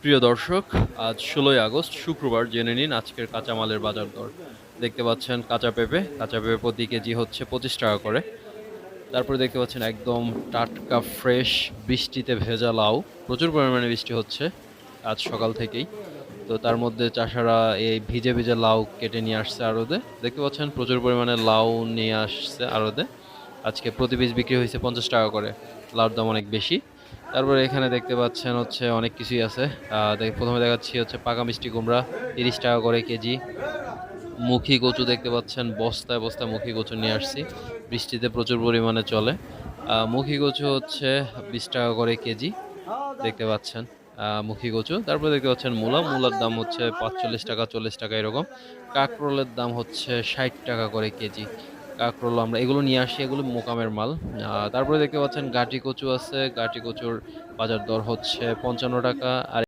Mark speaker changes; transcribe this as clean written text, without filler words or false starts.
Speaker 1: প্রিয় দর্শক, আজ ১৬ই আগস্ট শুক্রবার। জেনে নিন আজকের কাঁচামালের বাজার দর। দেখতে পাচ্ছেন কাঁচা পেঁপে প্রতি কেজি হচ্ছে 25 টাকা করে। তারপরে দেখতে পাচ্ছেন একদম টাটকা ফ্রেশ বৃষ্টিতে ভেজা লাউ। প্রচুর পরিমাণে বৃষ্টি হচ্ছে আজ সকাল থেকেই। তো তার মধ্যে চাষারা এই ভিজে ভিজে লাউ কেটে নিয়ে আসছে আড়তে। দেখতে পাচ্ছেন প্রচুর পরিমাণে লাউ নিয়ে আসছে আড়তে। আজকে প্রতি পিস বিক্রি হয়েছে 50 টাকা করে। লাউর দাম অনেক বেশি। তারপরে এখানে দেখতে পাচ্ছেন হচ্ছে অনেক কিছুই আছে। প্রথমে দেখাচ্ছি হচ্ছে পাকা মিষ্টি কুমড়া, 30 টাকা করে কেজি। মুখী কচু দেখতে পাচ্ছেন, বস্তায় বস্তায় মুখী কচু নিয়ে আসছি। বৃষ্টিতে প্রচুর পরিমাণে চলে। মুখী কচু হচ্ছে 20 টাকা করে কেজি। দেখতে পাচ্ছেন মুখী কচু। তারপরে দেখতে পাচ্ছেন মূলার দাম হচ্ছে 45 টাকা, 40 টাকা এরকম। কাঁকরোলের দাম হচ্ছে 60 টাকা করে কেজি। কাঁকরোল আমরা এগুলো নিয়ে আসি, এগুলো মোকামের মাল। তারপরে দেখতে পাচ্ছেন গাটি কচু আছে। গাটি কচুর বাজার দর হচ্ছে 55 টাকা। আর